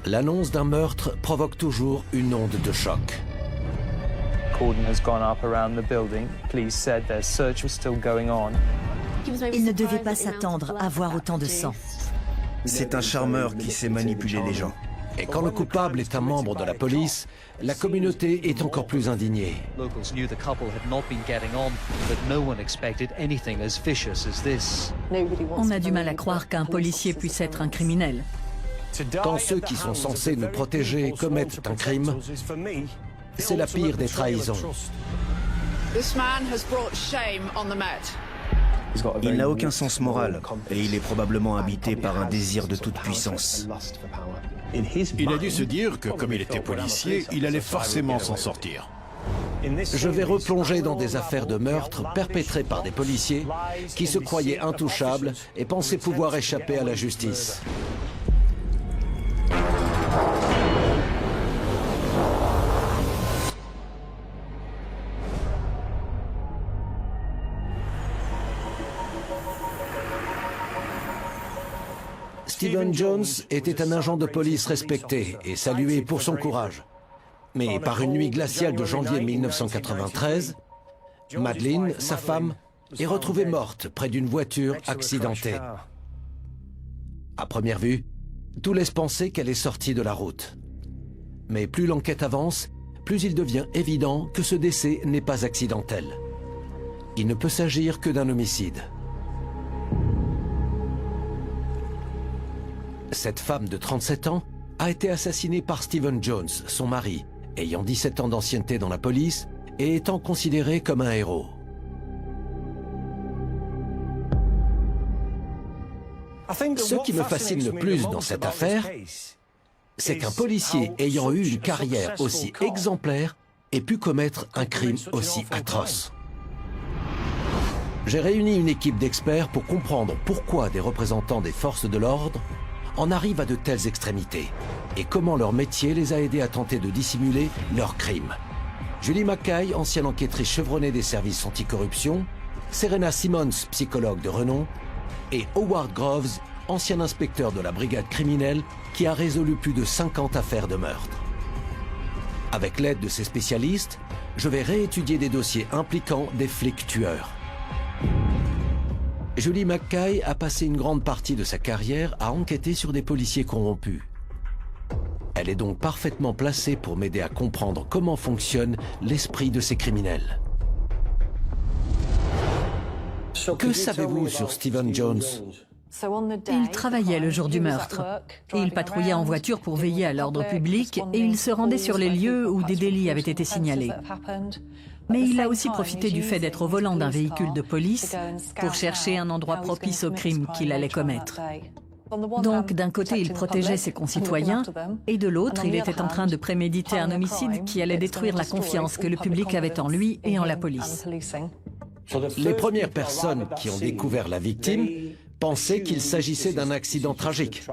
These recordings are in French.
L'annonce d'un meurtre provoque toujours une onde de choc. Cordon has gone up around the building. Police said their search was still going on. Il ne devait pas s'attendre à voir autant de sang. C'est un charmeur qui sait manipuler les gens. Et quand le coupable est un membre de la police, la communauté est encore plus indignée. Locals knew the couple had not been getting on, but no one expected anything as vicious as this. On a du mal à croire qu'un policier puisse être un criminel. Quand ceux qui sont censés nous protéger commettent un crime, c'est la pire des trahisons. Il n'a aucun sens moral et il est probablement habité par un désir de toute puissance. Il a dû se dire que comme il était policier, il allait forcément s'en sortir. Je vais replonger dans des affaires de meurtre perpétrées par des policiers qui se croyaient intouchables et pensaient pouvoir échapper à la justice. Stephen Jones était un agent de police respecté et salué pour son courage. Mais par une nuit glaciale de janvier 1993, Madeleine, sa femme, est retrouvée morte près d'une voiture accidentée. À première vue, tout laisse penser qu'elle est sortie de la route. Mais plus l'enquête avance, plus il devient évident que ce décès n'est pas accidentel. Il ne peut s'agir que d'un homicide. Cette femme de 37 ans a été assassinée par Stephen Jones, son mari, ayant 17 ans d'ancienneté dans la police et étant considéré comme un héros. Ce qui me fascine le plus dans cette affaire, c'est qu'un policier ayant eu une carrière aussi exemplaire ait pu commettre un crime aussi atroce. J'ai réuni une équipe d'experts pour comprendre pourquoi des représentants des forces de l'ordre en arrivent à de telles extrémités et comment leur métier les a aidés à tenter de dissimuler leurs crimes. Julie Mackay, ancienne enquêtrice chevronnée des services anticorruption, Serena Simmons, psychologue de renom, et Howard Groves, ancien inspecteur de la brigade criminelle qui a résolu plus de 50 affaires de meurtre. Avec l'aide de ces spécialistes, je vais réétudier des dossiers impliquant des flics tueurs. Julie Mackay a passé une grande partie de sa carrière à enquêter sur des policiers corrompus. Elle est donc parfaitement placée pour m'aider à comprendre comment fonctionne l'esprit de ces criminels. Que savez-vous sur Stephen Jones ? Il travaillait le jour du meurtre et il patrouillait en voiture pour veiller à l'ordre public et il se rendait sur les lieux où des délits avaient été signalés. Mais il a aussi profité du fait d'être au volant d'un véhicule de police pour chercher un endroit propice au crime qu'il allait commettre. Donc, d'un côté, il protégeait ses concitoyens, et de l'autre, il était en train de préméditer un homicide qui allait détruire la confiance que le public avait en lui et en la police. Les premières personnes qui ont découvert la victime pensaient qu'il s'agissait d'un accident tragique.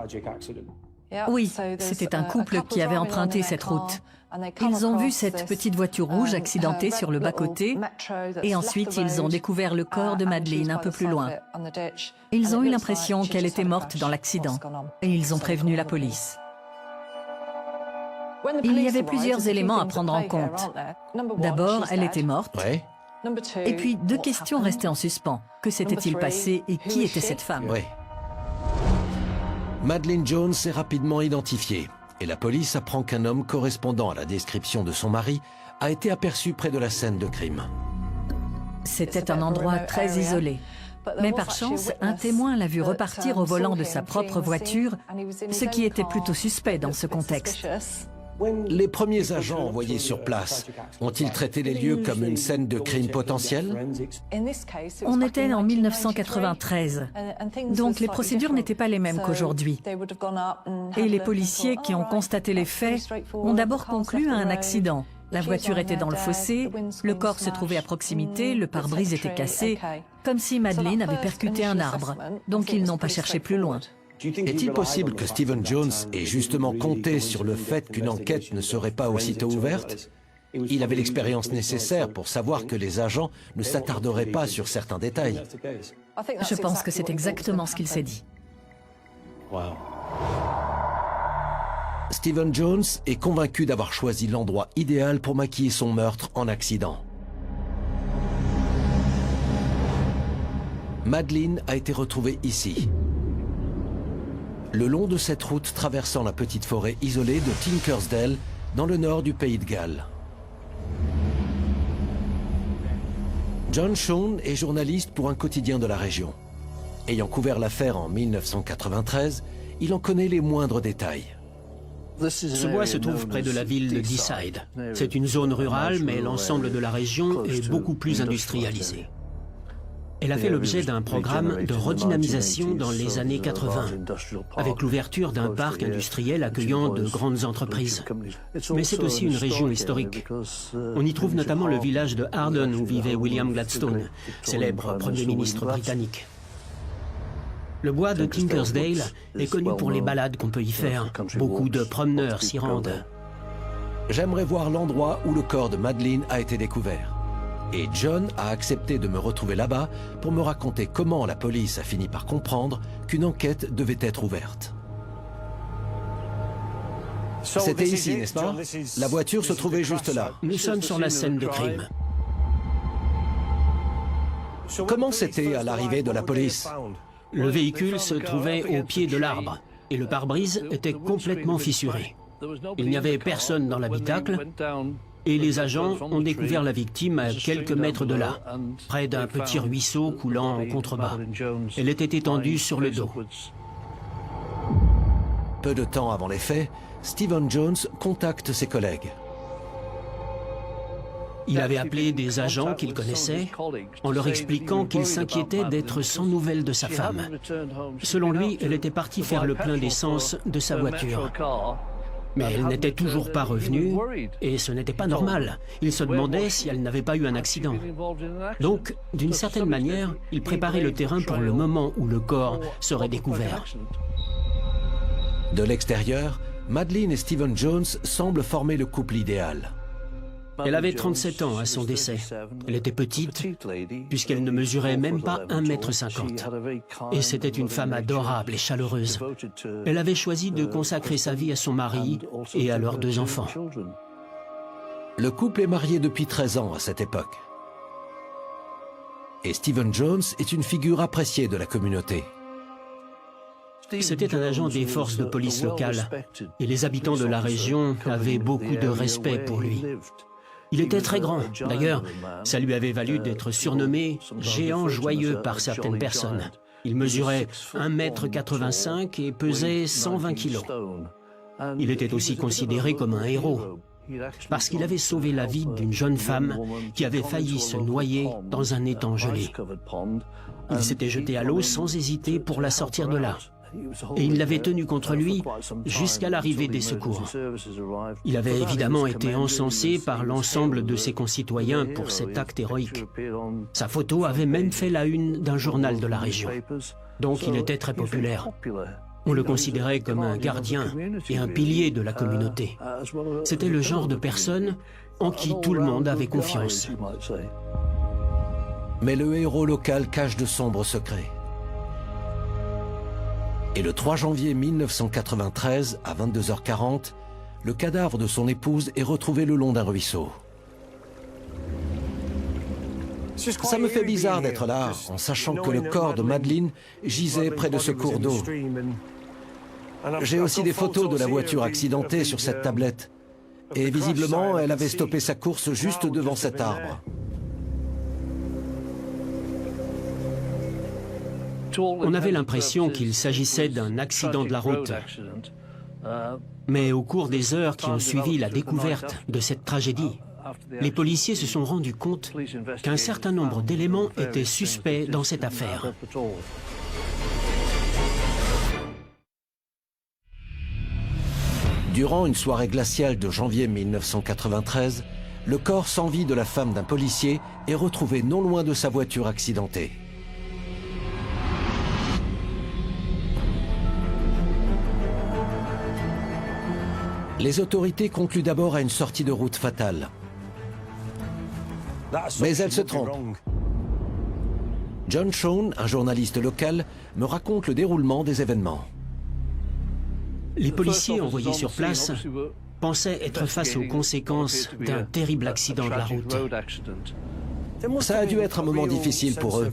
Oui, c'était un couple qui avait emprunté cette route. Ils ont vu cette petite voiture rouge accidentée sur le bas-côté et ensuite ils ont découvert le corps de Madeleine un peu plus loin. Ils ont eu l'impression qu'elle était morte dans l'accident et ils ont prévenu la police. Il y avait plusieurs éléments à prendre en compte. D'abord, elle était morte. Ouais. Et puis, deux questions restaient en suspens. Que s'était-il passé et qui était cette femme ? Ouais. Madeleine Jones est rapidement identifiée et la police apprend qu'un homme correspondant à la description de son mari a été aperçu près de la scène de crime. C'était un endroit très isolé. Mais par chance, un témoin l'a vu repartir au volant de sa propre voiture, ce qui était plutôt suspect dans ce contexte. Les premiers agents envoyés sur place ont-ils traité les lieux comme une scène de crime potentiel ? On était en 1993, donc les procédures n'étaient pas les mêmes qu'aujourd'hui. Et les policiers qui ont constaté les faits ont d'abord conclu à un accident. La voiture était dans le fossé, le corps se trouvait à proximité, le pare-brise était cassé, comme si Madeleine avait percuté un arbre, donc ils n'ont pas cherché plus loin. Est-il possible que Stephen Jones ait justement compté sur le fait qu'une enquête ne serait pas aussitôt ouverte ? Il avait l'expérience nécessaire pour savoir que les agents ne s'attarderaient pas sur certains détails. Je pense que c'est exactement ce qu'il s'est dit. Stephen Jones est convaincu d'avoir choisi l'endroit idéal pour maquiller son meurtre en accident. Madeleine a été retrouvée ici, le long de cette route traversant la petite forêt isolée de Tinkersdale, dans le nord du pays de Galles. John Shaun est journaliste pour un quotidien de la région. Ayant couvert l'affaire en 1993, il en connaît les moindres détails. Ce bois se trouve près de la ville de Deeside. C'est une zone rurale, mais l'ensemble de la région est beaucoup plus industrialisé. Elle a fait l'objet d'un programme de redynamisation dans les années 80, avec l'ouverture d'un parc industriel accueillant de grandes entreprises. Mais c'est aussi une région historique. On y trouve notamment le village de Arden où vivait William Gladstone, célèbre Premier ministre britannique. Le bois de Tinkersdale est connu pour les balades qu'on peut y faire. Beaucoup de promeneurs s'y rendent. J'aimerais voir l'endroit où le corps de Madeleine a été découvert. Et John a accepté de me retrouver là-bas pour me raconter comment la police a fini par comprendre qu'une enquête devait être ouverte. C'était ici, n'est-ce pas? La voiture se trouvait juste là. Nous sommes sur la scène de crime. Comment c'était à l'arrivée de la police? Le véhicule se trouvait au pied de l'arbre et le pare-brise était complètement fissuré. Il n'y avait personne dans l'habitacle et les agents ont découvert la victime à quelques mètres de là, près d'un petit ruisseau coulant en contrebas. Elle était étendue sur le dos. Peu de temps avant les faits, Stephen Jones contacte ses collègues. Il avait appelé des agents qu'il connaissait en leur expliquant qu'il s'inquiétait d'être sans nouvelles de sa femme. Selon lui, elle était partie faire le plein d'essence de sa voiture. Mais elle n'était toujours pas revenue et ce n'était pas normal. Il se demandait si elle n'avait pas eu un accident. Donc, d'une certaine manière, il préparait le terrain pour le moment où le corps serait découvert. De l'extérieur, Madeleine et Stephen Jones semblent former le couple idéal. Elle avait 37 ans à son décès. Elle était petite, puisqu'elle ne mesurait même pas 1,50 m. Et c'était une femme adorable et chaleureuse. Elle avait choisi de consacrer sa vie à son mari et à leurs 2 enfants. Le couple est marié depuis 13 ans à cette époque. Et Stephen Jones est une figure appréciée de la communauté. C'était un agent des forces de police locales, et les habitants de la région avaient beaucoup de respect pour lui. Il était très grand. D'ailleurs, ça lui avait valu d'être surnommé « géant joyeux » par certaines personnes. Il mesurait 1,85 m et pesait 120 kg. Il était aussi considéré comme un héros, parce qu'il avait sauvé la vie d'une jeune femme qui avait failli se noyer dans un étang gelé. Il s'était jeté à l'eau sans hésiter pour la sortir de là. Et il l'avait tenu contre lui jusqu'à l'arrivée des secours. Il avait évidemment été encensé par l'ensemble de ses concitoyens pour cet acte héroïque. Sa photo avait même fait la une d'un journal de la région. Donc il était très populaire. On le considérait comme un gardien et un pilier de la communauté. C'était le genre de personne en qui tout le monde avait confiance. Mais le héros local cache de sombres secrets. Et le 3 janvier 1993, à 22h40, le cadavre de son épouse est retrouvé le long d'un ruisseau. Ça me fait bizarre d'être là, en sachant que le corps de Madeleine gisait près de ce cours d'eau. J'ai aussi des photos de la voiture accidentée sur cette tablette. Et visiblement, elle avait stoppé sa course juste devant cet arbre. On avait l'impression qu'il s'agissait d'un accident de la route. Mais au cours des heures qui ont suivi la découverte de cette tragédie, les policiers se sont rendus compte qu'un certain nombre d'éléments étaient suspects dans cette affaire. Durant une soirée glaciale de janvier 1993, le corps sans vie de la femme d'un policier est retrouvé non loin de sa voiture accidentée. Les autorités concluent d'abord à une sortie de route fatale. Mais elles se trompent. John Shaun, un journaliste local, me raconte le déroulement des événements. Les policiers envoyés sur place pensaient être face aux conséquences d'un terrible accident de la route. Ça a dû être un moment difficile pour eux,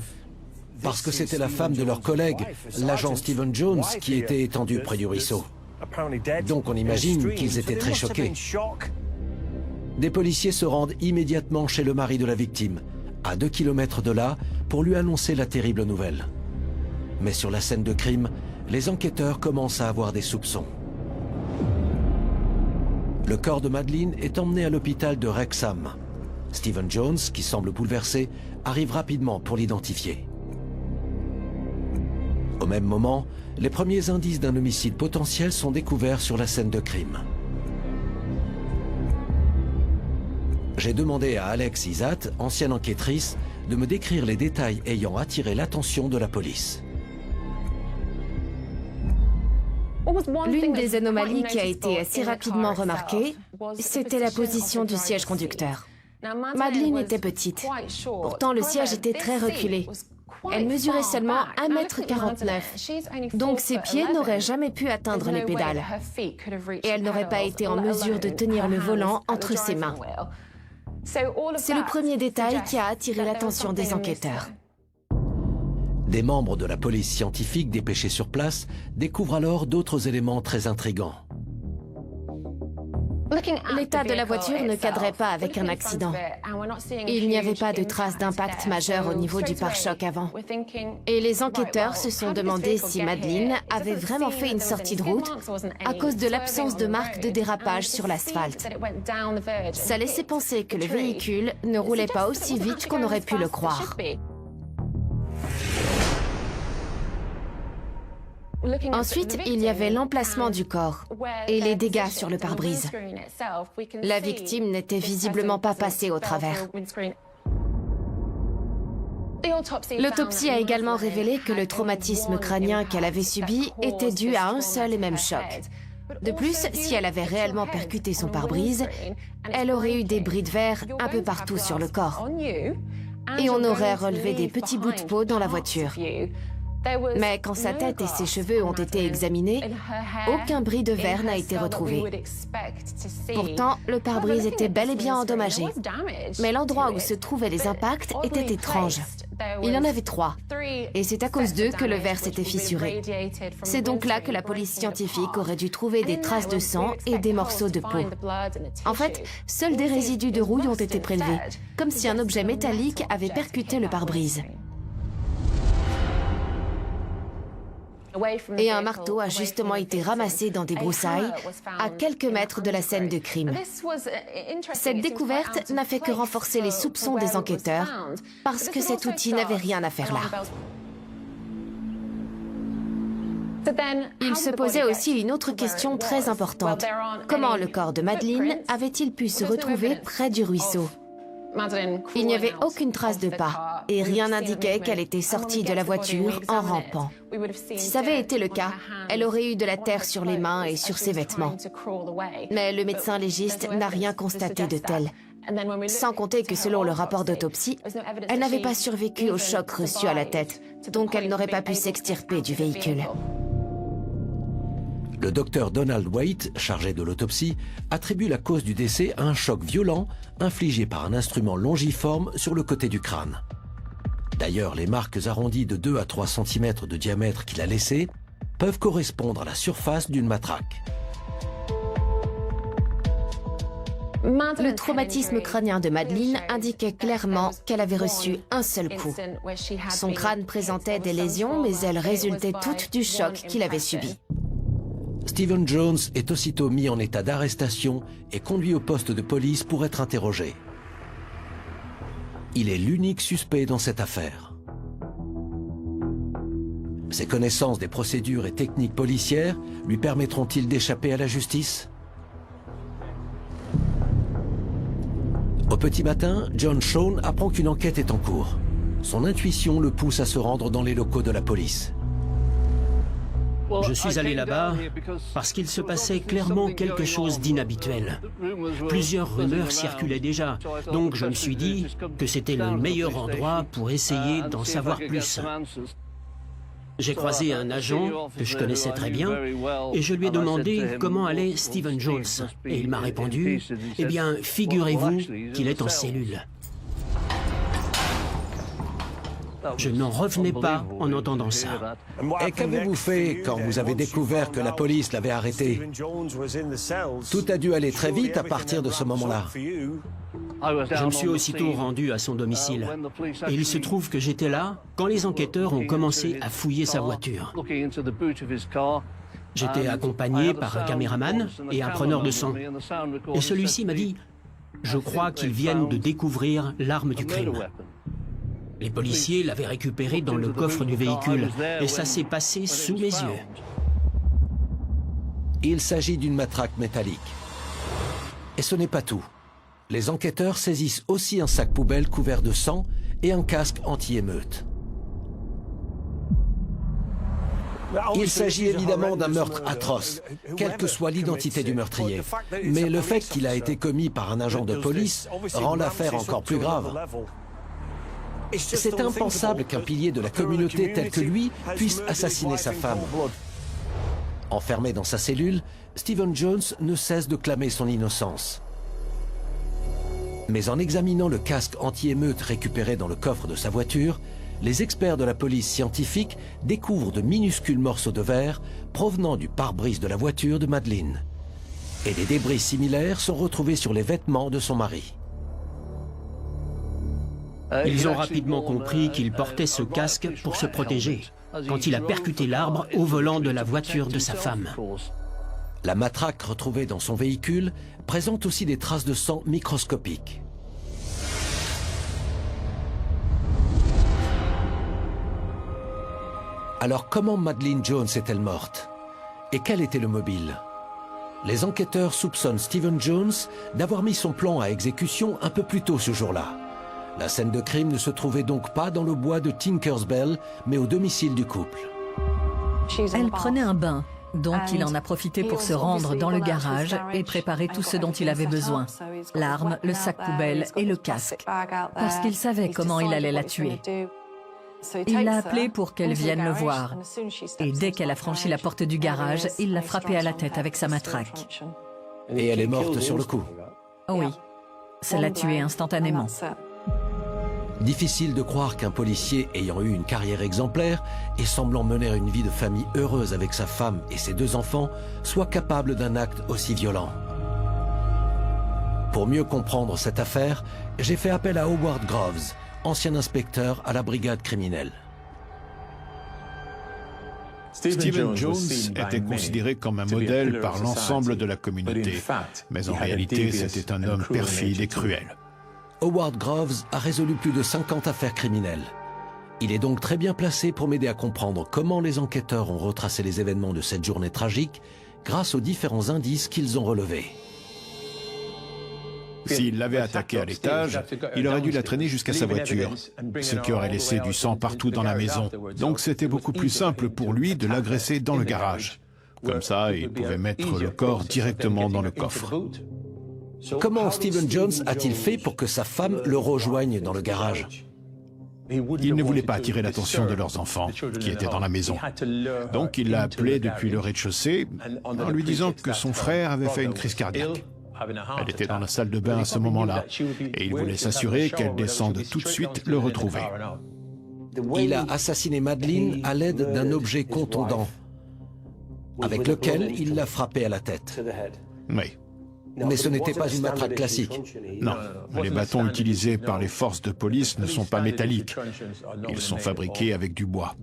parce que c'était la femme de leur collègue, l'agent Stephen Jones, qui était étendu près du ruisseau. Donc on imagine qu'ils étaient très choqués. Des policiers se rendent immédiatement chez le mari de la victime, à 2 kilomètres de là, pour lui annoncer la terrible nouvelle. Mais sur la scène de crime, les enquêteurs commencent à avoir des soupçons. Le corps de Madeleine est emmené à l'hôpital de Wrexham. Stephen Jones, qui semble bouleversé, arrive rapidement pour l'identifier. Au même moment, les premiers indices d'un homicide potentiel sont découverts sur la scène de crime. J'ai demandé à Alex Isat, ancienne enquêtrice, de me décrire les détails ayant attiré l'attention de la police. L'une des anomalies qui a été assez rapidement remarquée, c'était la position du siège conducteur. Madeleine était petite. Pourtant, le siège était très reculé. Elle mesurait seulement 1,49 m, donc ses pieds n'auraient jamais pu atteindre les pédales. Et elle n'aurait pas été en mesure de tenir le volant entre ses mains. C'est le premier détail qui a attiré l'attention des enquêteurs. Des membres de la police scientifique dépêchés sur place découvrent alors d'autres éléments très intrigants. L'état de la voiture ne cadrait pas avec un accident. Il n'y avait pas de traces d'impact majeur au niveau du pare-choc avant. Et les enquêteurs se sont demandé si Madeleine avait vraiment fait une sortie de route à cause de l'absence de marques de dérapage sur l'asphalte. Ça laissait penser que le véhicule ne roulait pas aussi vite qu'on aurait pu le croire. Ensuite, il y avait l'emplacement du corps et les dégâts sur le pare-brise. La victime n'était visiblement pas passée au travers. L'autopsie a également révélé que le traumatisme crânien qu'elle avait subi était dû à un seul et même choc. De plus, si elle avait réellement percuté son pare-brise, elle aurait eu des bris de verre un peu partout sur le corps. Et on aurait relevé des petits bouts de peau dans la voiture. Mais quand sa tête et ses cheveux ont été examinés, aucun bris de verre n'a été retrouvé. Pourtant, le pare-brise était bel et bien endommagé. Mais l'endroit où se trouvaient les impacts était étrange. Il y en avait 3. Et c'est à cause d'eux que le verre s'était fissuré. C'est donc là que la police scientifique aurait dû trouver des traces de sang et des morceaux de peau. En fait, seuls des résidus de rouille ont été prélevés, comme si un objet métallique avait percuté le pare-brise. Et un marteau a justement été ramassé dans des broussailles à quelques mètres de la scène de crime. Cette découverte n'a fait que renforcer les soupçons des enquêteurs parce que cet outil n'avait rien à faire là. Il se posait aussi une autre question très importante. Comment le corps de Madeleine avait-il pu se retrouver près du ruisseau ? Il n'y avait aucune trace de pas et rien n'indiquait qu'elle était sortie de la voiture en rampant. Si ça avait été le cas, elle aurait eu de la terre sur les mains et sur ses vêtements. Mais le médecin légiste n'a rien constaté de tel. Sans compter que selon le rapport d'autopsie, elle n'avait pas survécu au choc reçu à la tête, donc elle n'aurait pas pu s'extirper du véhicule. Le docteur Donald Waite, chargé de l'autopsie, attribue la cause du décès à un choc violent infligé par un instrument longiforme sur le côté du crâne. D'ailleurs, les marques arrondies de 2 à 3 cm de diamètre qu'il a laissées peuvent correspondre à la surface d'une matraque. Le traumatisme crânien de Madeleine indiquait clairement qu'elle avait reçu un seul coup. Son crâne présentait des lésions, mais elles résultaient toutes du choc qu'il avait subi. Stephen Jones est aussitôt mis en état d'arrestation et conduit au poste de police pour être interrogé. Il est l'unique suspect dans cette affaire. Ses connaissances des procédures et techniques policières lui permettront-ils d'échapper à la justice ? Au petit matin, John Shawn apprend qu'une enquête est en cours. Son intuition le pousse à se rendre dans les locaux de la police. Je suis allé là-bas parce qu'il se passait clairement quelque chose d'inhabituel. Plusieurs rumeurs circulaient déjà, donc je me suis dit que c'était le meilleur endroit pour essayer d'en savoir plus. J'ai croisé un agent que je connaissais très bien et je lui ai demandé comment allait Stephen Jones. Et il m'a répondu, « Eh bien, figurez-vous qu'il est en cellule. » Je n'en revenais pas en entendant ça. Et qu'avez-vous fait quand vous avez découvert que la police l'avait arrêté? Tout a dû aller très vite à partir de ce moment-là. Je me suis aussitôt rendu à son domicile. Et il se trouve que j'étais là quand les enquêteurs ont commencé à fouiller sa voiture. J'étais accompagné par un caméraman et un preneur de son. Et celui-ci m'a dit « Je crois qu'ils viennent de découvrir l'arme du crime. » Les policiers l'avaient récupérée dans le coffre du véhicule et ça s'est passé sous mes yeux. Il s'agit d'une matraque métallique. Et ce n'est pas tout. Les enquêteurs saisissent aussi un sac poubelle couvert de sang et un casque anti-émeute. Il s'agit évidemment d'un meurtre atroce, quelle que soit l'identité du meurtrier. Mais le fait qu'il a été commis par un agent de police rend l'affaire encore plus grave. C'est impensable qu'un pilier de la communauté tel que lui puisse assassiner sa femme. Enfermé dans sa cellule, Stephen Jones ne cesse de clamer son innocence. Mais en examinant le casque anti-émeute récupéré dans le coffre de sa voiture, les experts de la police scientifique découvrent de minuscules morceaux de verre provenant du pare-brise de la voiture de Madeleine. Et des débris similaires sont retrouvés sur les vêtements de son mari. Ils ont rapidement compris qu'il portait ce casque pour se protéger, quand il a percuté l'arbre au volant de la voiture de sa femme. La matraque retrouvée dans son véhicule présente aussi des traces de sang microscopiques. Alors comment Madeleine Jones est-elle morte? Et quel était le mobile? Les enquêteurs soupçonnent Stephen Jones d'avoir mis son plan à exécution un peu plus tôt ce jour-là. La scène de crime ne se trouvait donc pas dans le bois de Tinkersbell, mais au domicile du couple. Elle prenait un bain, donc il en a profité pour se rendre dans le garage et préparer tout ce dont il avait besoin. L'arme, le sac poubelle et le casque, parce qu'il savait comment il allait la tuer. Il l'a appelée pour qu'elle vienne le voir. Et dès qu'elle a franchi la porte du garage, il l'a frappée à la tête avec sa matraque. Et elle est morte sur le coup. Oui, ça l'a tuée instantanément. Difficile de croire qu'un policier ayant eu une carrière exemplaire et semblant mener une vie de famille heureuse avec sa femme et ses 2 enfants soit capable d'un acte aussi violent. Pour mieux comprendre cette affaire, j'ai fait appel à Howard Groves, ancien inspecteur à la brigade criminelle. Stephen Jones était considéré comme un modèle par l'ensemble de la communauté, mais en réalité c'était un homme perfide et cruel. Howard Groves a résolu plus de 50 affaires criminelles. Il est donc très bien placé pour m'aider à comprendre comment les enquêteurs ont retracé les événements de cette journée tragique grâce aux différents indices qu'ils ont relevés. S'il l'avait attaquée à l'étage, il aurait dû la traîner jusqu'à sa voiture, ce qui aurait laissé du sang partout dans la maison. Donc c'était beaucoup plus simple pour lui de l'agresser dans le garage. Comme ça, il pouvait mettre le corps directement dans le coffre. Comment Stephen Jones a-t-il fait pour que sa femme le rejoigne dans le garage? Il ne voulait pas attirer l'attention de leurs enfants, qui étaient dans la maison. Donc il l'a appelée depuis le rez-de-chaussée, en lui disant que son frère avait fait une crise cardiaque. Elle était dans la salle de bain à ce moment-là, et il voulait s'assurer qu'elle descende tout de suite le retrouver. Il a assassiné Madeleine à l'aide d'un objet contondant, avec lequel il l'a frappée à la tête. Oui. Mais ce n'était pas une matraque classique. Non, les bâtons utilisés par les forces de police ne sont pas métalliques. Ils sont fabriqués avec du bois.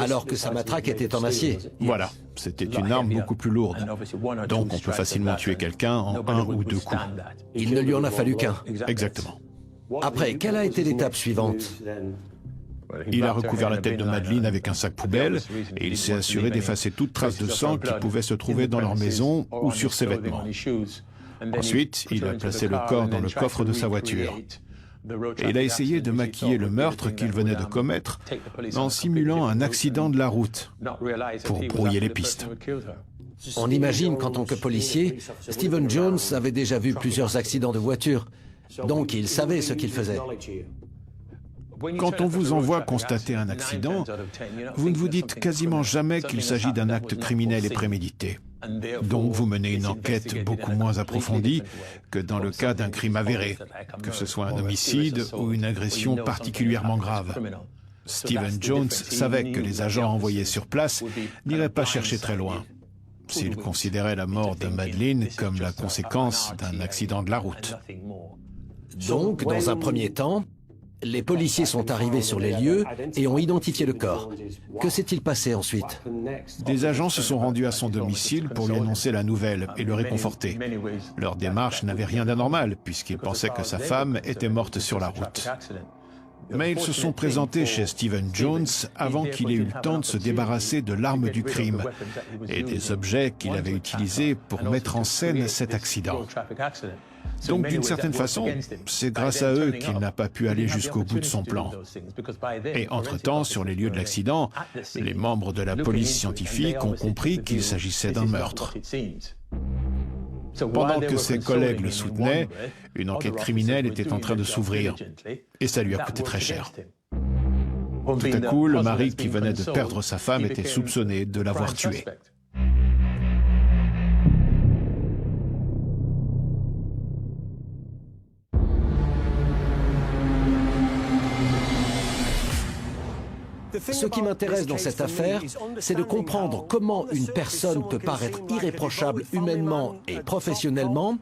Alors que sa matraque était en acier. Voilà, c'était une arme beaucoup plus lourde. Donc on peut facilement tuer quelqu'un en 1 ou 2 coups. Il ne lui en a fallu qu'un. Exactement. Après, quelle a été l'étape suivante? Il a recouvert la tête de Madeleine avec un sac poubelle et il s'est assuré d'effacer toute trace de sang qui pouvait se trouver dans leur maison ou sur ses vêtements. Ensuite, il a placé le corps dans le coffre de sa voiture. Et il a essayé de maquiller le meurtre qu'il venait de commettre en simulant un accident de la route pour brouiller les pistes. On imagine qu'en tant que policier, Stephen Jones avait déjà vu plusieurs accidents de voiture, donc il savait ce qu'il faisait. Quand on vous envoie constater un accident, vous ne vous dites quasiment jamais qu'il s'agit d'un acte criminel et prémédité. Donc vous menez une enquête beaucoup moins approfondie que dans le cas d'un crime avéré, que ce soit un homicide ou une agression particulièrement grave. Stephen Jones savait que les agents envoyés sur place n'iraient pas chercher très loin, s'ils considéraient la mort de Madeleine comme la conséquence d'un accident de la route. Donc, dans un premier temps, les policiers sont arrivés sur les lieux et ont identifié le corps. Que s'est-il passé ensuite? Des agents se sont rendus à son domicile pour lui annoncer la nouvelle et le réconforter. Leur démarche n'avait rien d'anormal, puisqu'ils pensaient que sa femme était morte sur la route. Mais ils se sont présentés chez Stephen Jones avant qu'il ait eu le temps de se débarrasser de l'arme du crime et des objets qu'il avait utilisés pour mettre en scène cet accident. Donc, d'une certaine façon, c'est grâce à eux qu'il n'a pas pu aller jusqu'au bout de son plan. Et entre-temps, sur les lieux de l'accident, les membres de la police scientifique ont compris qu'il s'agissait d'un meurtre. Pendant que ses collègues le soutenaient, une enquête criminelle était en train de s'ouvrir, et ça lui a coûté très cher. Tout à coup, le mari qui venait de perdre sa femme était soupçonné de l'avoir tuée. Ce qui m'intéresse dans cette affaire, c'est de comprendre comment une personne peut paraître irréprochable humainement et professionnellement,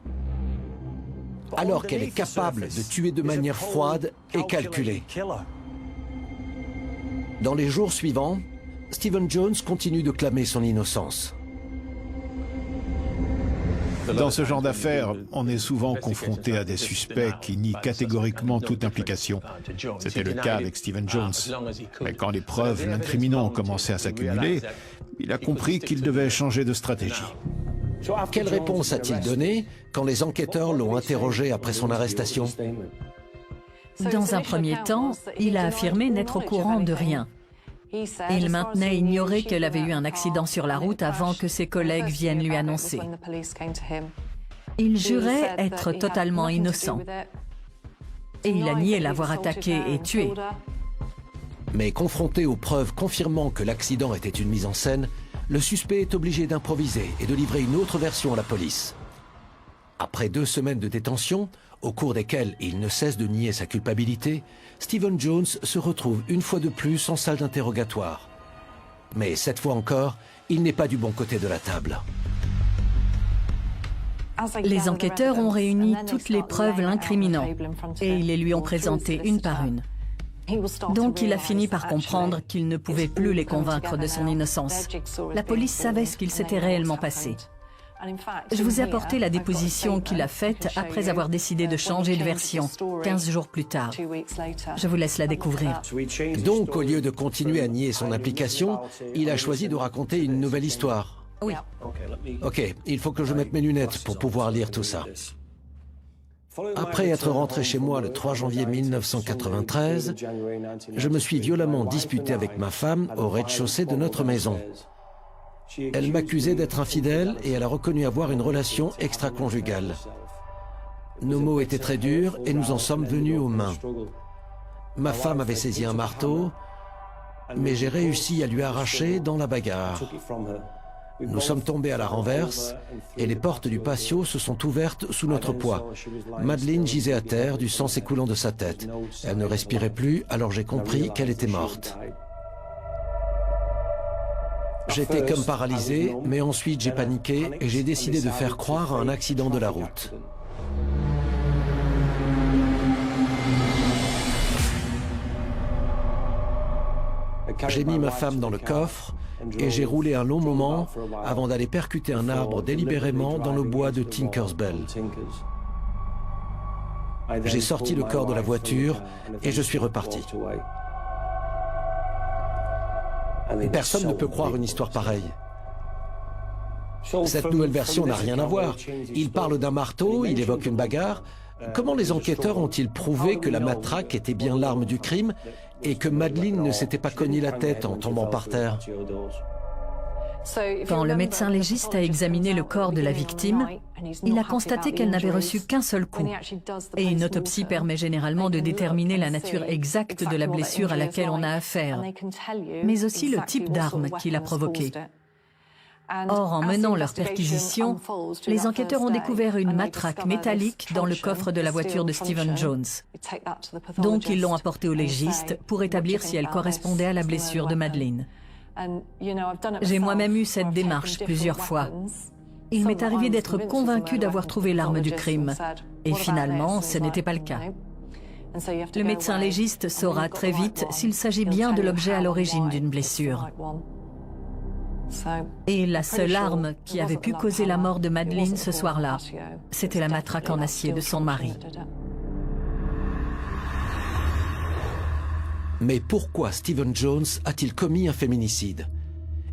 alors qu'elle est capable de tuer de manière froide et calculée. Dans les jours suivants, Stephen Jones continue de clamer son innocence. Dans ce genre d'affaires, on est souvent confronté à des suspects qui nient catégoriquement toute implication. C'était le cas avec Stephen Jones. Mais quand les preuves l'incriminant ont commencé à s'accumuler, il a compris qu'il devait changer de stratégie. Quelle réponse a-t-il donnée quand les enquêteurs l'ont interrogé après son arrestation? Dans un premier temps, il a affirmé n'être au courant de rien. Il maintenait ignorer qu'elle avait eu un accident sur la route avant que ses collègues viennent lui annoncer. Il jurait être totalement innocent. Et il a nié l'avoir attaqué et tué. Mais confronté aux preuves confirmant que l'accident était une mise en scène, le suspect est obligé d'improviser et de livrer une autre version à la police. Après 2 semaines de détention, au cours desquelles il ne cesse de nier sa culpabilité, Stephen Jones se retrouve une fois de plus en salle d'interrogatoire. Mais cette fois encore, il n'est pas du bon côté de la table. Les enquêteurs ont réuni toutes les preuves l'incriminant et ils les lui ont présentées une par une. Donc il a fini par comprendre qu'il ne pouvait plus les convaincre de son innocence. La police savait ce qu'il s'était réellement passé. Je vous ai apporté la déposition qu'il a faite après avoir décidé de changer de version 15 jours plus tard. Je vous laisse la découvrir. Donc, au lieu de continuer à nier son implication, il a choisi de raconter une nouvelle histoire. Oui. Ok, il faut que je mette mes lunettes pour pouvoir lire tout ça. Après être rentré chez moi le 3 janvier 1993, je me suis violemment disputé avec ma femme au rez-de-chaussée de notre maison. Elle m'accusait d'être infidèle et elle a reconnu avoir une relation extra-conjugale. Nos mots étaient très durs et nous en sommes venus aux mains. Ma femme avait saisi un marteau, mais j'ai réussi à lui arracher dans la bagarre. Nous sommes tombés à la renverse et les portes du patio se sont ouvertes sous notre poids. Madeleine gisait à terre, du sang s'écoulant de sa tête. Elle ne respirait plus, alors j'ai compris qu'elle était morte. J'étais comme paralysé, mais ensuite j'ai paniqué et j'ai décidé de faire croire à un accident de la route. J'ai mis ma femme dans le coffre et j'ai roulé un long moment avant d'aller percuter un arbre délibérément dans le bois de Tinkersbell. J'ai sorti le corps de la voiture et je suis reparti. Personne ne peut croire une histoire pareille. Cette nouvelle version n'a rien à voir. Il parle d'un marteau, il évoque une bagarre. Comment les enquêteurs ont-ils prouvé que la matraque était bien l'arme du crime et que Madeleine ne s'était pas cogné la tête en tombant par terre? Quand le médecin légiste a examiné le corps de la victime, il a constaté qu'elle n'avait reçu qu'un seul coup. Et une autopsie permet généralement de déterminer la nature exacte de la blessure à laquelle on a affaire, mais aussi le type d'arme qui l'a provoquée. Or, en menant leur perquisition, les enquêteurs ont découvert une matraque métallique dans le coffre de la voiture de Stephen Jones. Donc, ils l'ont apportée au légiste pour établir si elle correspondait à la blessure de Madeleine. J'ai moi-même eu cette démarche plusieurs fois. Il m'est arrivé d'être convaincu d'avoir trouvé l'arme du crime. Et finalement, ce n'était pas le cas. Le médecin légiste saura très vite s'il s'agit bien de l'objet à l'origine d'une blessure. Et la seule arme qui avait pu causer la mort de Madeleine ce soir-là, c'était la matraque en acier de son mari. Mais pourquoi Stephen Jones a-t-il commis un féminicide?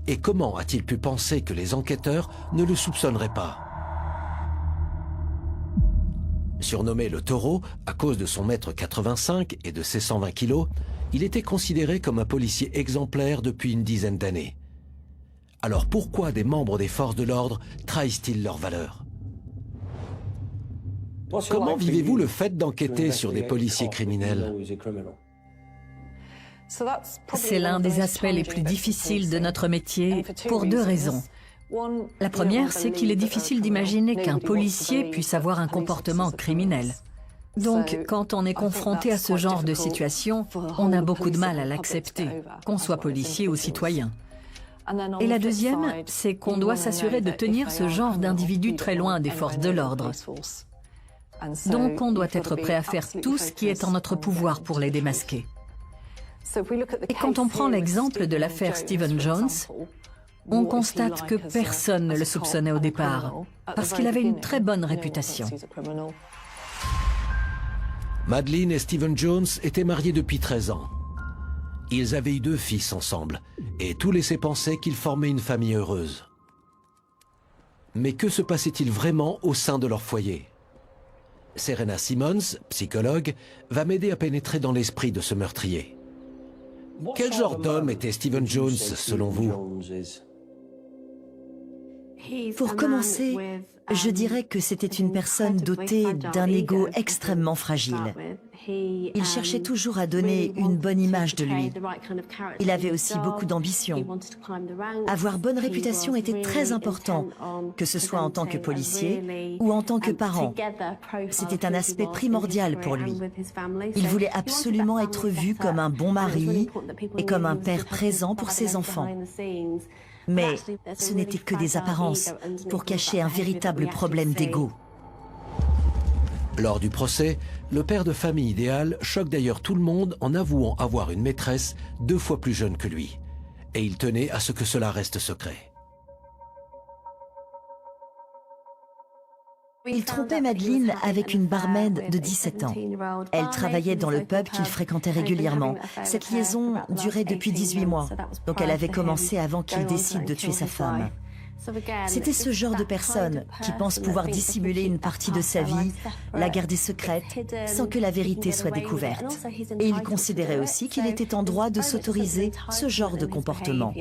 Et comment a-t-il pu penser que les enquêteurs ne le soupçonneraient pas? Surnommé le taureau à cause de son mètre 85 et de ses 120 kilos, il était considéré comme un policier exemplaire depuis une dizaine d'années. Alors pourquoi des membres des forces de l'ordre trahissent-ils leurs valeurs? Comment vivez-vous le fait d'enquêter sur des policiers criminels? C'est l'un des aspects les plus difficiles de notre métier pour deux raisons. La première, c'est qu'il est difficile d'imaginer qu'un policier puisse avoir un comportement criminel. Donc, quand on est confronté à ce genre de situation, on a beaucoup de mal à l'accepter, qu'on soit policier ou citoyen. Et la deuxième, c'est qu'on doit s'assurer de tenir ce genre d'individus très loin des forces de l'ordre. Donc, on doit être prêt à faire tout ce qui est en notre pouvoir pour les démasquer. Et quand on prend l'exemple de l'affaire Stephen Jones, on constate que personne ne le soupçonnait au départ, parce qu'il avait une très bonne réputation. Madeleine et Stephen Jones étaient mariés depuis 13 ans. Ils avaient eu 2 fils ensemble, et tout laissait penser qu'ils formaient une famille heureuse. Mais que se passait-il vraiment au sein de leur foyer? Serena Simmons, psychologue, va m'aider à pénétrer dans l'esprit de ce meurtrier. Quel genre d'homme était Stephen Jones, selon vous? Pour commencer, je dirais que c'était une personne dotée d'un ego extrêmement fragile. Il cherchait toujours à donner une bonne image de lui. Il avait aussi beaucoup d'ambition. Avoir bonne réputation était très important, que ce soit en tant que policier ou en tant que parent. C'était un aspect primordial pour lui. Il voulait absolument être vu comme un bon mari et comme un père présent pour ses enfants. Mais ce n'était que des apparences pour cacher un véritable problème d'ego. Lors du procès, le père de famille idéal choque d'ailleurs tout le monde en avouant avoir une maîtresse 2 fois plus jeune que lui. Et il tenait à ce que cela reste secret. Il trompait Madeleine avec une barmaid de 17 ans. Elle travaillait dans le pub qu'il fréquentait régulièrement. Cette liaison durait depuis 18 mois, donc elle avait commencé avant qu'il décide de tuer sa femme. C'était ce genre de personne qui pense pouvoir dissimuler une partie de sa vie, la garder secrète, sans que la vérité soit découverte. Et il considérait aussi qu'il était en droit de s'autoriser ce genre de comportement.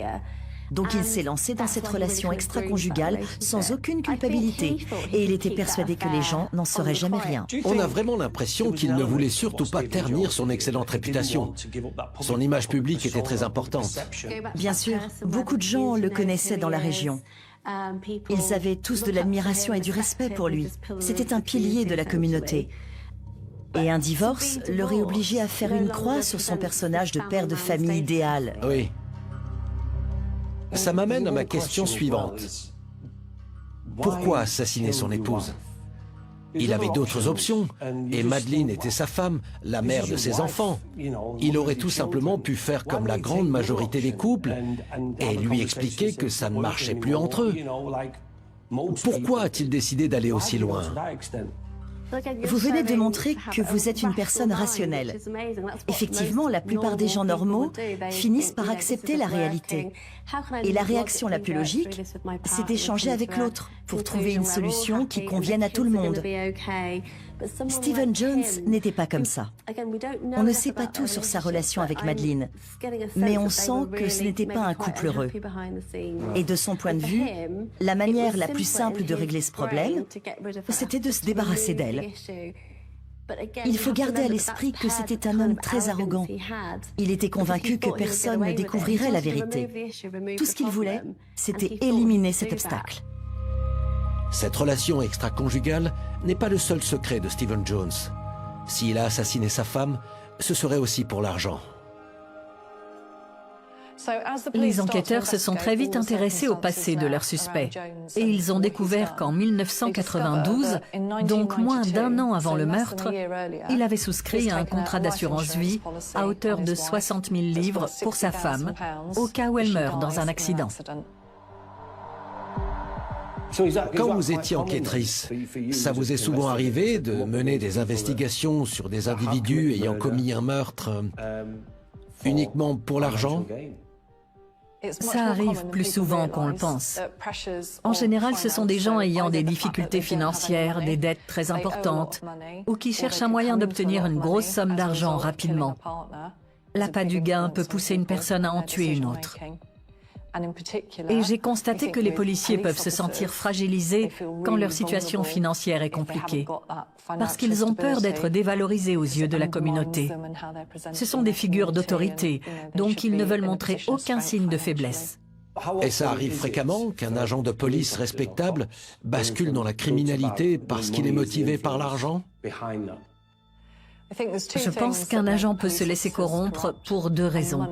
Donc il s'est lancé dans cette relation extra-conjugale sans aucune culpabilité. Et il était persuadé que les gens n'en sauraient jamais rien. On a vraiment l'impression qu'il ne voulait surtout pas ternir son excellente réputation. Son image publique était très importante. Bien sûr, beaucoup de gens le connaissaient dans la région. Ils avaient tous de l'admiration et du respect pour lui. C'était un pilier de la communauté. Et un divorce l'aurait obligé à faire une croix sur son personnage de père de famille idéal. Oui. Ça m'amène à ma question suivante. Pourquoi assassiner son épouse? Il avait d'autres options, et Madeleine était sa femme, la mère de ses enfants. Il aurait tout simplement pu faire comme la grande majorité des couples, et lui expliquer que ça ne marchait plus entre eux. Pourquoi a-t-il décidé d'aller aussi loin? Vous venez de montrer que vous êtes une personne rationnelle. Effectivement, la plupart des gens normaux finissent par accepter la réalité. Et la réaction la plus logique, c'est d'échanger avec l'autre pour trouver une solution qui convienne à tout le monde. Stephen Jones n'était pas comme ça. On ne sait pas tout sur sa relation avec Madeleine, mais on sent que ce n'était pas un couple heureux. Et de son point de vue, la manière la plus simple de régler ce problème, c'était de se débarrasser d'elle. Il faut garder à l'esprit que c'était un homme très arrogant. Il était convaincu que personne ne découvrirait la vérité. Tout ce qu'il voulait, c'était éliminer cet obstacle. Cette relation extra-conjugale n'est pas le seul secret de Stephen Jones. S'il a assassiné sa femme, ce serait aussi pour l'argent. Les enquêteurs se sont très vite intéressés au passé de leur suspect et ils ont découvert qu'en 1992, donc moins d'1 an avant le meurtre, il avait souscrit un contrat d'assurance vie à hauteur de 60 000 livres pour sa femme, au cas où elle meurt dans un accident. Quand vous étiez enquêtrice, ça vous est souvent arrivé de mener des investigations sur des individus ayant commis un meurtre uniquement pour l'argent ? Ça arrive plus souvent qu'on le pense. En général, ce sont des gens ayant des difficultés financières, des dettes très importantes, ou qui cherchent un moyen d'obtenir une grosse somme d'argent rapidement. L'appât du gain peut pousser une personne à en tuer une autre. Et j'ai constaté que les policiers peuvent se sentir fragilisés quand leur situation financière est compliquée, parce qu'ils ont peur d'être dévalorisés aux yeux de la communauté. Ce sont des figures d'autorité, donc ils ne veulent montrer aucun signe de faiblesse. Et ça arrive fréquemment qu'un agent de police respectable bascule dans la criminalité parce qu'il est motivé par l'argent ? Je pense qu'un agent peut se laisser corrompre pour 2 raisons.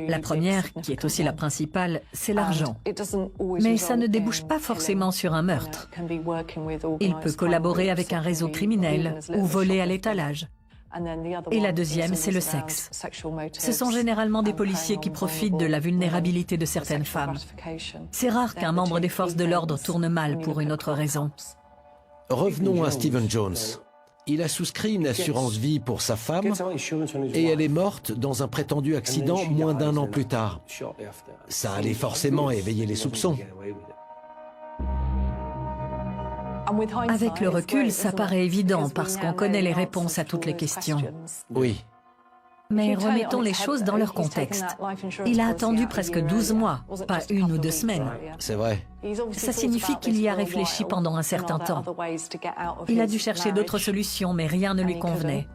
La première, qui est aussi la principale, c'est l'argent. Mais ça ne débouche pas forcément sur un meurtre. Il peut collaborer avec un réseau criminel ou voler à l'étalage. Et la deuxième, c'est le sexe. Ce sont généralement des policiers qui profitent de la vulnérabilité de certaines femmes. C'est rare qu'un membre des forces de l'ordre tourne mal pour une autre raison. Revenons à Stephen Jones. Il a souscrit une assurance vie pour sa femme et elle est morte dans un prétendu accident moins d'1 an plus tard. Ça allait forcément éveiller les soupçons. Avec le recul, ça paraît évident parce qu'on connaît les réponses à toutes les questions. Oui. Mais remettons les choses dans leur contexte. Il a attendu presque 12 mois, pas 1 ou 2 semaines. C'est vrai. Ça signifie qu'il y a réfléchi pendant un certain temps. Il a dû chercher d'autres solutions, mais rien ne lui convenait.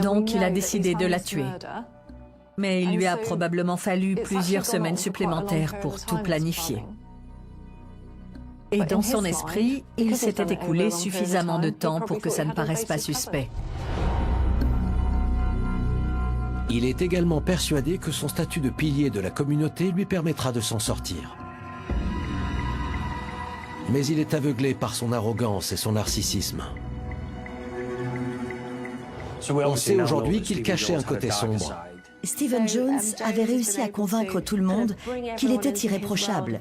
Donc il a décidé de la tuer. Mais il lui a probablement fallu plusieurs semaines supplémentaires pour tout planifier. Et dans son esprit, il s'était écoulé suffisamment de temps pour que ça ne paraisse pas suspect. Il est également persuadé que son statut de pilier de la communauté lui permettra de s'en sortir. Mais il est aveuglé par son arrogance et son narcissisme. On sait aujourd'hui qu'il cachait un côté sombre. Stephen Jones avait réussi à convaincre tout le monde qu'il était irréprochable.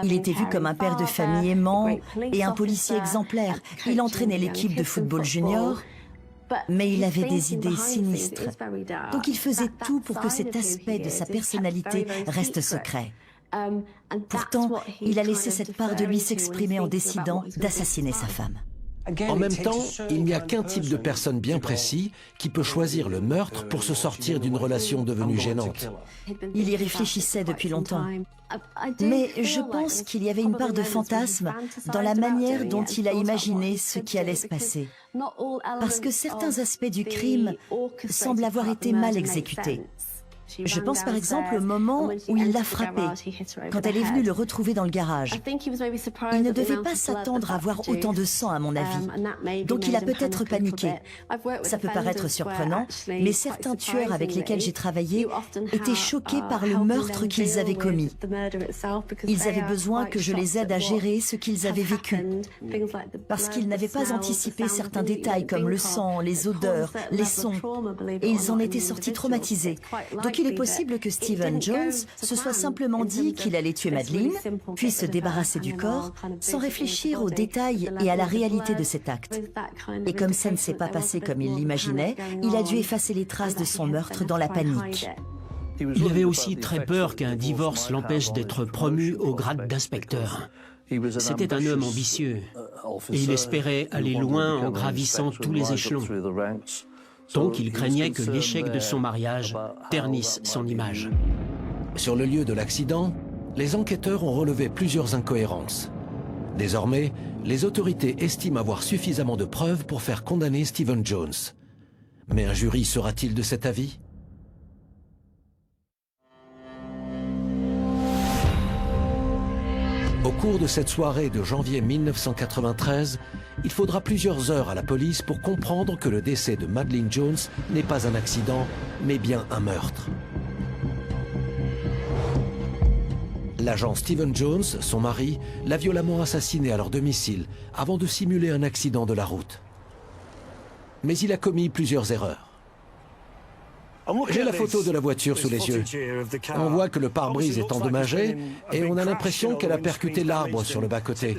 Il était vu comme un père de famille aimant et un policier exemplaire. Il entraînait l'équipe de football junior, mais il avait des idées sinistres. Donc il faisait tout pour que cet aspect de sa personnalité reste secret. Pourtant, il a laissé cette part de lui s'exprimer en décidant d'assassiner sa femme. En même temps, il n'y a qu'un type de personne bien précis qui peut choisir le meurtre pour se sortir d'une relation devenue gênante. Il y réfléchissait depuis longtemps. Mais je pense qu'il y avait une part de fantasme dans la manière dont il a imaginé ce qui allait se passer. Parce que certains aspects du crime semblent avoir été mal exécutés. Je pense par exemple au moment où il l'a frappée, quand elle est venue le retrouver dans le garage. Il ne devait pas s'attendre à voir autant de sang à mon avis, donc il a peut-être paniqué. Ça peut paraître surprenant, mais certains tueurs avec lesquels j'ai travaillé étaient choqués par le meurtre qu'ils avaient commis. Ils avaient besoin que je les aide à gérer ce qu'ils avaient vécu, parce qu'ils n'avaient pas anticipé certains détails comme le sang, les odeurs, les sons, et ils en étaient sortis traumatisés. Donc il est possible que Stephen Jones se soit simplement dit qu'il allait tuer Madeleine, puis se débarrasser du corps, sans réfléchir aux détails et à la réalité de cet acte. Et comme ça ne s'est pas passé comme il l'imaginait, il a dû effacer les traces de son meurtre dans la panique. Il avait aussi très peur qu'un divorce l'empêche d'être promu au grade d'inspecteur. C'était un homme ambitieux et il espérait aller loin en gravissant tous les échelons. Donc il craignait que l'échec de son mariage ternisse son image. Sur le lieu de l'accident, les enquêteurs ont relevé plusieurs incohérences. Désormais, les autorités estiment avoir suffisamment de preuves pour faire condamner Stephen Jones. Mais un jury sera-t-il de cet avis ? Au cours de cette soirée de janvier 1993, il faudra plusieurs heures à la police pour comprendre que le décès de Madeleine Jones n'est pas un accident, mais bien un meurtre. L'agent Stephen Jones, son mari, l'a violemment assassinée à leur domicile avant de simuler un accident de la route. Mais il a commis plusieurs erreurs. J'ai la photo de la voiture sous les yeux. On voit que le pare-brise est endommagé et on a l'impression qu'elle a percuté l'arbre sur le bas-côté.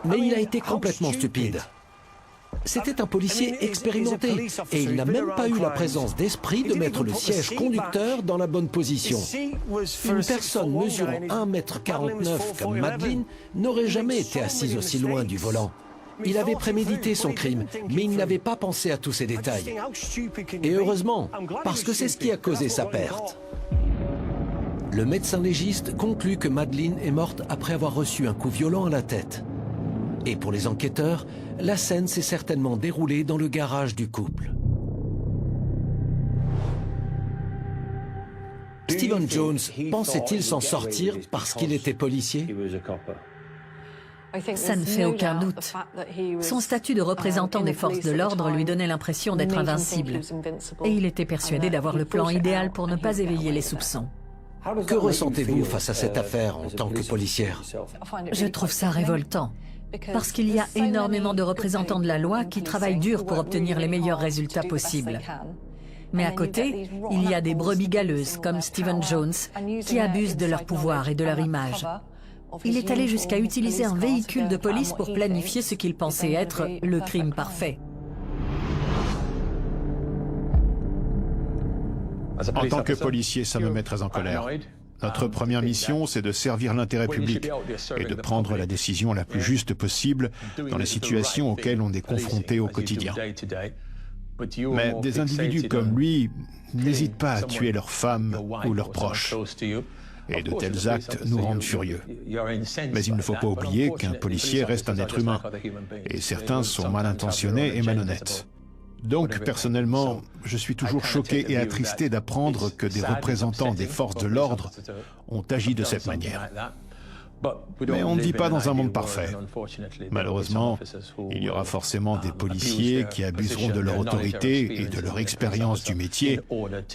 Mais il a été complètement stupide. C'était un policier expérimenté et il n'a même pas eu la présence d'esprit de mettre le siège conducteur dans la bonne position. Une personne mesurant 1,49 m comme Madeleine n'aurait jamais été assise aussi loin du volant. Il avait prémédité son crime, mais il n'avait pas pensé à tous ces détails. Et heureusement, parce que c'est ce qui a causé sa perte. Le médecin légiste conclut que Madeleine est morte après avoir reçu un coup violent à la tête. Et pour les enquêteurs, la scène s'est certainement déroulée dans le garage du couple. Stephen Jones pensait-il s'en sortir parce qu'il était policier ? Ça ne fait aucun doute. Son statut de représentant des forces de l'ordre lui donnait l'impression d'être invincible. Et il était persuadé d'avoir le plan idéal pour ne pas éveiller les soupçons. Que ressentez-vous face à cette affaire en tant que policière ? Je trouve ça révoltant. Parce qu'il y a énormément de représentants de la loi qui travaillent dur pour obtenir les meilleurs résultats possibles. Mais à côté, il y a des brebis galeuses comme Stephen Jones qui abusent de leur pouvoir et de leur image. Il est allé jusqu'à utiliser un véhicule de police pour planifier ce qu'il pensait être le crime parfait. En tant que policier, ça me met très en colère. Notre première mission, c'est de servir l'intérêt public et de prendre la décision la plus juste possible dans les situations auxquelles on est confronté au quotidien. Mais des individus comme lui n'hésitent pas à tuer leurs femmes ou leurs proches. Et de tels actes nous rendent furieux. Mais il ne faut pas oublier qu'un policier reste un être humain, et certains sont mal intentionnés et malhonnêtes. Donc, personnellement, je suis toujours choqué et attristé d'apprendre que des représentants des forces de l'ordre ont agi de cette manière. Mais on ne vit pas dans un monde parfait. Malheureusement, il y aura forcément des policiers qui abuseront de leur autorité et de leur expérience du métier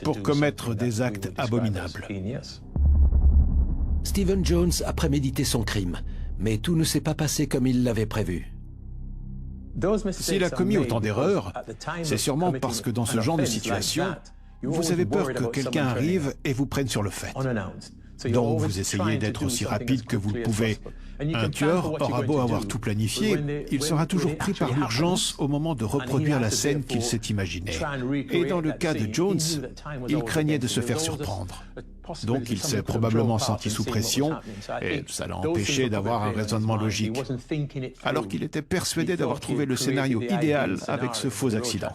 pour commettre des actes abominables. Stephen Jones a prémédité son crime, mais tout ne s'est pas passé comme il l'avait prévu. S'il a commis autant d'erreurs, c'est sûrement parce que dans ce genre de situation, vous avez peur que quelqu'un arrive et vous prenne sur le fait. Donc vous essayez d'être aussi rapide que vous le pouvez. Un tueur aura beau avoir tout planifié, il sera toujours pris par l'urgence au moment de reproduire la scène qu'il s'est imaginée. Et dans le cas de Jones, il craignait de se faire surprendre. Donc il s'est probablement senti sous pression et ça l'a empêché d'avoir un raisonnement logique, alors qu'il était persuadé d'avoir trouvé le scénario idéal avec ce faux accident.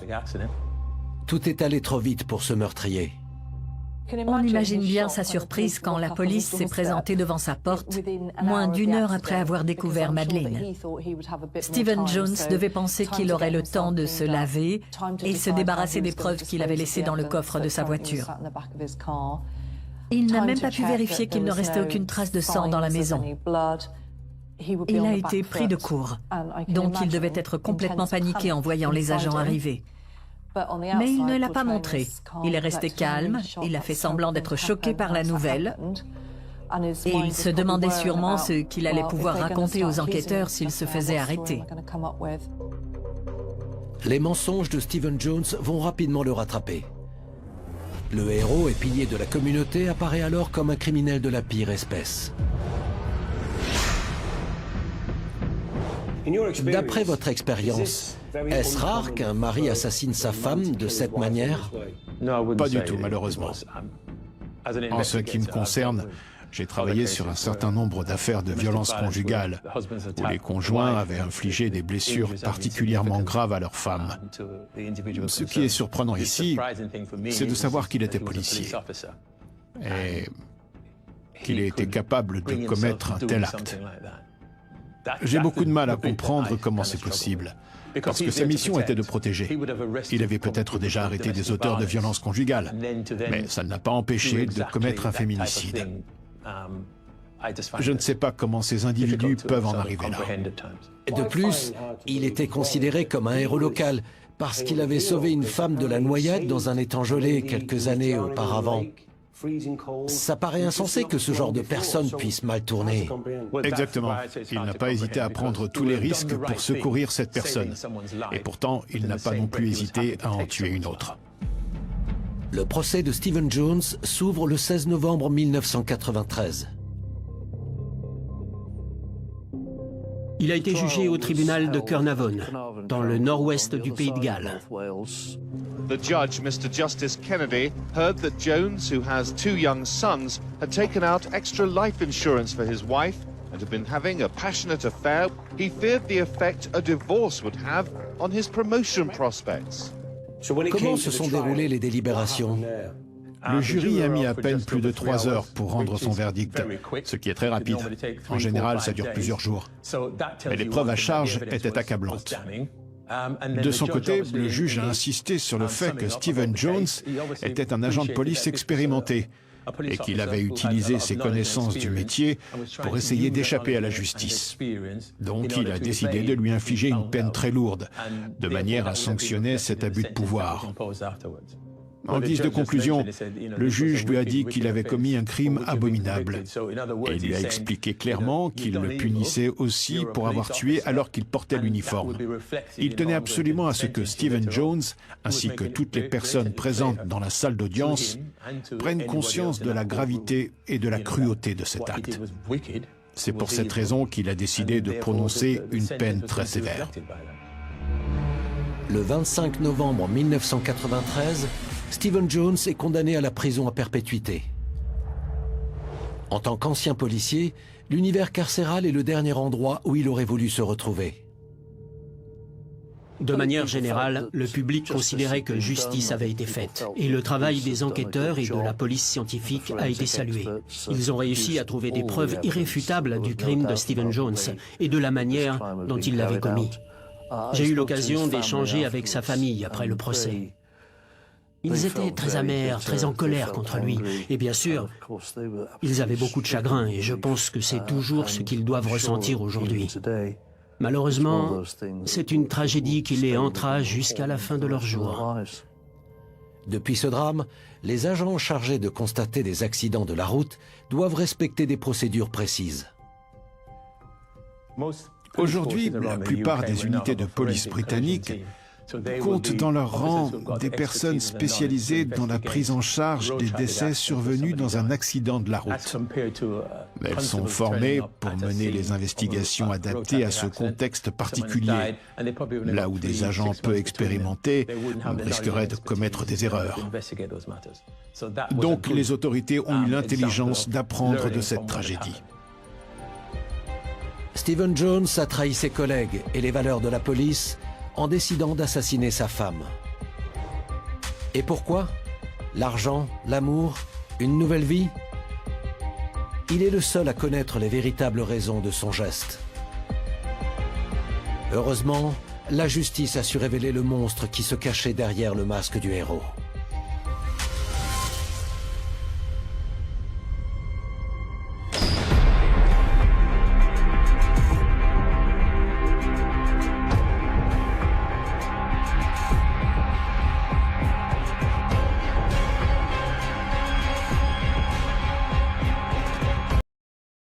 Tout est allé trop vite pour ce meurtrier. On imagine bien sa surprise quand la police s'est présentée devant sa porte, moins d'une heure après avoir découvert Madeleine. Stephen Jones devait penser qu'il aurait le temps de se laver et se débarrasser des preuves qu'il avait laissées dans le coffre de sa voiture. Il n'a même pas pu vérifier qu'il ne restait aucune trace de sang dans la maison. Il a été pris de court, donc il devait être complètement paniqué en voyant les agents arriver. Mais il ne l'a pas montré. Il est resté calme, il a fait semblant d'être choqué par la nouvelle, et il se demandait sûrement ce qu'il allait pouvoir raconter aux enquêteurs s'il se faisait arrêter. Les mensonges de Stephen Jones vont rapidement le rattraper. Le héros et pilier de la communauté apparaît alors comme un criminel de la pire espèce. D'après votre expérience, est-ce rare qu'un mari assassine sa femme de cette manière ? Pas du tout, malheureusement. En ce qui me concerne, J'ai travaillé sur un certain nombre d'affaires de violence conjugale où les conjoints avaient infligé des blessures particulièrement graves à leurs femmes. Ce qui est surprenant ici, c'est de savoir qu'il était policier et qu'il ait été capable de commettre un tel acte. J'ai beaucoup de mal à comprendre comment c'est possible. Parce que sa mission était de protéger. Il avait peut-être déjà arrêté des auteurs de violences conjugales, mais ça ne l'a pas empêché de commettre un féminicide. Je ne sais pas comment ces individus peuvent en arriver là. De plus, il était considéré comme un héros local parce qu'il avait sauvé une femme de la noyade dans un étang gelé quelques années auparavant. Ça paraît insensé que ce genre de personne puisse mal tourner. Exactement. Il n'a pas hésité à prendre tous les risques pour secourir cette personne. Et pourtant, il n'a pas non plus hésité à en tuer une autre. Le procès de Stephen Jones s'ouvre le 16 novembre 1993. Il a été jugé au tribunal de Caernarfon, dans le nord-ouest du Pays de Galles. The judge, Mr. Justice Kennedy, heard that Jones, who has 2 young sons, had taken out extra life insurance for his wife and had been having a passionate affair. He feared the effect a divorce would have on his promotion prospects. Comment se sont déroulées les délibérations? Le jury a mis à peine plus de 3 heures pour rendre son verdict, ce qui est très rapide. En général, ça dure plusieurs jours. Mais les preuves à charge étaient accablantes. De son côté, le juge a insisté sur le fait que Stephen Jones était un agent de police expérimenté et qu'il avait utilisé ses connaissances du métier pour essayer d'échapper à la justice. Donc il a décidé de lui infliger une peine très lourde, de manière à sanctionner cet abus de pouvoir. En guise de conclusion, le juge lui a dit qu'il avait commis un crime abominable. Et il lui a expliqué clairement qu'il le punissait aussi pour avoir tué alors qu'il portait l'uniforme. Il tenait absolument à ce que Stephen Jones, ainsi que toutes les personnes présentes dans la salle d'audience, prennent conscience de la gravité et de la cruauté de cet acte. C'est pour cette raison qu'il a décidé de prononcer une peine très sévère. Le 25 novembre 1993, Stephen Jones est condamné à la prison à perpétuité. En tant qu'ancien policier, l'univers carcéral est le dernier endroit où il aurait voulu se retrouver. De manière générale, le public considérait que justice avait été faite et le travail des enquêteurs et de la police scientifique a été salué. Ils ont réussi à trouver des preuves irréfutables du crime de Stephen Jones et de la manière dont il l'avait commis. J'ai eu l'occasion d'échanger avec sa famille après le procès. Ils étaient très amers, très en colère contre lui. Et bien sûr, ils avaient beaucoup de chagrin et je pense que c'est toujours ce qu'ils doivent ressentir aujourd'hui. Malheureusement, c'est une tragédie qui les hantera jusqu'à la fin de leurs jours. Depuis ce drame, les agents chargés de constater des accidents de la route doivent respecter des procédures précises. Aujourd'hui, la plupart des unités de police britanniques comptent dans leur rang des personnes spécialisées dans la prise en charge des décès survenus dans un accident de la route. Elles sont formées pour mener les investigations adaptées à ce contexte particulier, là où des agents peu expérimentés risqueraient de commettre des erreurs. Donc les autorités ont eu l'intelligence d'apprendre de cette tragédie. Stephen Jones a trahi ses collègues et les valeurs de la police en décidant d'assassiner sa femme. Et pourquoi? L'argent, l'amour, une nouvelle vie? Il est le seul à connaître les véritables raisons de son geste. Heureusement, la justice a su révéler le monstre qui se cachait derrière le masque du héros.